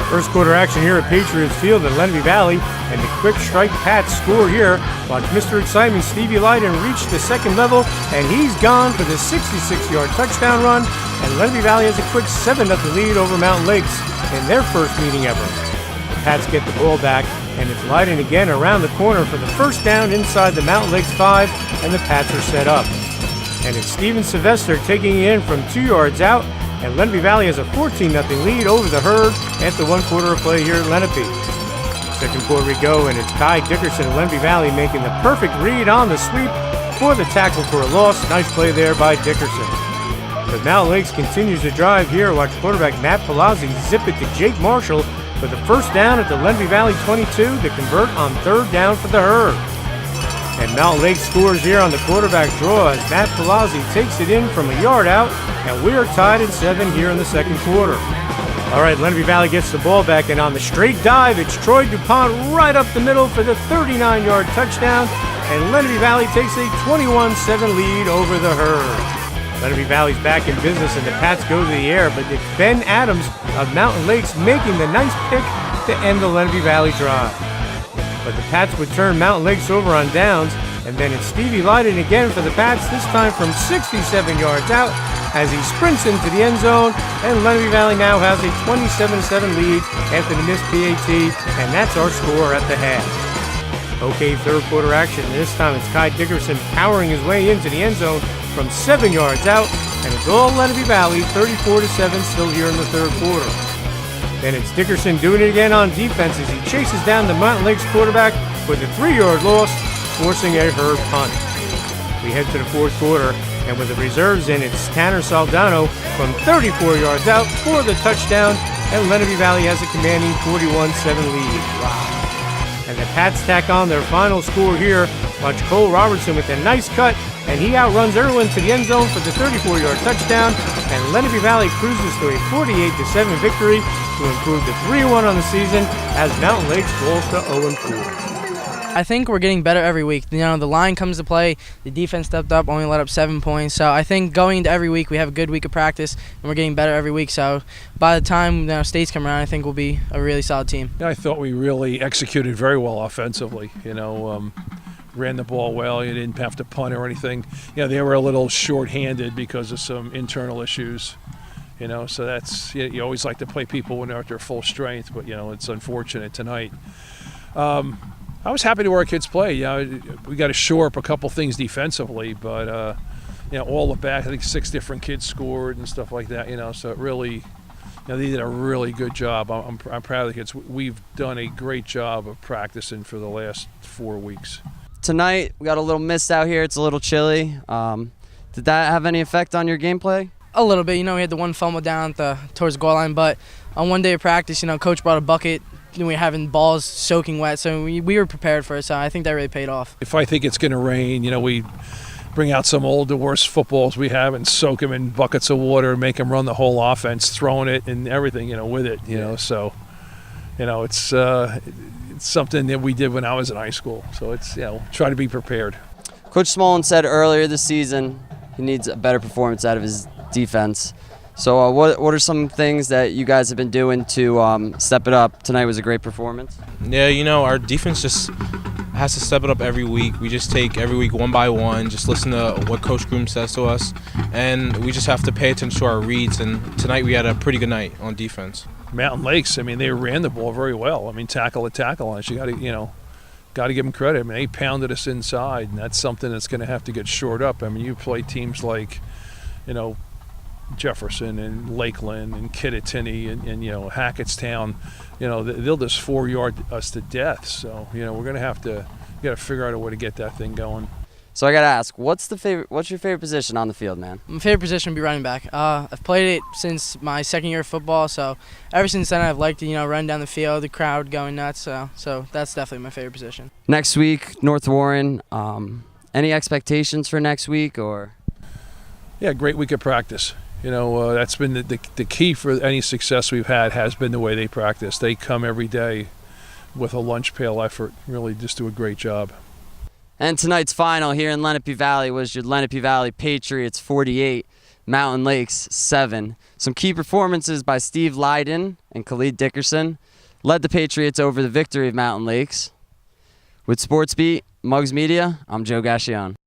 First quarter action here at Patriots Field in Lenape Valley, and the quick strike Pats score here. Watch Mr. Excitement Stevie Lyden reach the second level, and he's gone for the 66-yard touchdown run, and Lenape Valley has a quick 7-0 lead over Mountain Lakes in their first meeting ever. The Pats get the ball back, and it's Lyden again around the corner for the first down inside the Mountain Lakes 5, and the Pats are set up. And it's Steven Sylvester taking it in from 2 yards out, and Lenape Valley has a 14-0 lead over the Herd after 1 quarter of play here at Lenape. Second quarter we go, and it's Kai Dickerson of Lenape Valley making the perfect read on the sweep for the tackle for a loss. Nice play there by Dickerson. But Mountain Lakes continues to drive here. Watch quarterback Matt Palazzi zip it to Jake Marshall for the first down at the Lenape Valley 22 to convert on third down for the Herd. And Mountain Lakes scores here on the quarterback draw as Matt Palazzi takes it in from a yard out, and we are tied at 7 here in the second quarter. All right, Lenape Valley gets the ball back, and on the straight dive, it's Troy DuPont right up the middle for the 39-yard touchdown, and Lenape Valley takes a 21-7 lead over the Herd. Lenape Valley's back in business, and the Pats go to the air, but it's Ben Adams of Mountain Lakes making the nice pick to end the Lenape Valley drive. But the Pats would turn Mountain Lakes over on downs, and then it's Stevie Lyden again for the Pats, this time from 67 yards out as he sprints into the end zone, and Lenape Valley now has a 27-7 lead after the missed PAT, and that's our score at the half. Okay, third quarter action. This time it's Kai Dickerson powering his way into the end zone from 7 yards out, and it's all Lenape Valley, 34-7 still here in the third quarter. Then it's Dickerson doing it again on defense as he chases down the Mountain Lakes quarterback with a 3-yard loss, forcing a Herd punt. We head to the fourth quarter, and with the reserves in, it's Tanner Saldano from 34 yards out for the touchdown, and Lenape Valley has a commanding 41-7 lead. Wow. And the Pats tack on their final score here. Watch Cole Robertson with a nice cut, and he outruns Irwin to the end zone for the 34-yard touchdown, and Lenape Valley cruises to a 48-7 victory to improve to 3-1 on the season as Mountain Lakes falls to 0-4. I think we're getting better every week. You know, the line comes to play, the defense stepped up, only let up 7 points. So I think going into every week, we have a good week of practice, and we're getting better every week. So by the time states come around, I think we'll be a really solid team. Yeah, I thought we really executed very well offensively. Ran the ball well. You didn't have to punt or anything. They were a little short-handed because of some internal issues. So that's, you always like to play people when they're at their full strength, but it's unfortunate tonight. I was happy to our kids play. We got to shore up a couple things defensively, but all the back, I think 6 different kids scored and stuff like that. So it really, they did a really good job. I'm proud of the kids. We've done a great job of practicing for the last 4 weeks. Tonight we got a little mist out here. It's a little chilly. Did that have any effect on your gameplay? A little bit. We had the one fumble down towards the goal line, but on one day of practice, Coach brought a bucket. We were having balls soaking wet, so we were prepared for it, so I think that really paid off. If I think it's going to rain, we bring out some old divorce footballs we have and soak them in buckets of water and make them run the whole offense, throwing it and everything, with it, So, it's something that we did when I was in high school. So it's, try to be prepared. Coach Smolin said earlier this season he needs a better performance out of his defense. So what are some things that you guys have been doing to step it up? Tonight was a great performance. Yeah, our defense just has to step it up every week. We just take every week one by one, just listen to what Coach Groom says to us, and we just have to pay attention to our reads, and tonight we had a pretty good night on defense. Mountain Lakes, they ran the ball very well. Tackle to tackle on us. You got to give them credit. They pounded us inside, and that's something that's going to have to get shored up. You play teams like, Jefferson and Lakeland and Kittatinny and Hackettstown, they'll just 4-yard us to death. So we're going to have to figure out a way to get that thing going. So I got to ask, what's your favorite position on the field, man? My favorite position would be running back. I've played it since my second year of football, so ever since then I've liked to run down the field, the crowd going nuts. So that's definitely my favorite position. Next week, North Warren. Any expectations for next week or? Yeah, great week of practice. That's been the key for any success we've had has been the way they practice. They come every day with a lunch pail effort, really just do a great job. And tonight's final here in Lenape Valley was your Lenape Valley Patriots 48, Mountain Lakes 7. Some key performances by Steve Lyden and Khalid Dickerson led the Patriots over the victory of Mountain Lakes. With Sports Beat, Muggs Media, I'm Joe Gascion.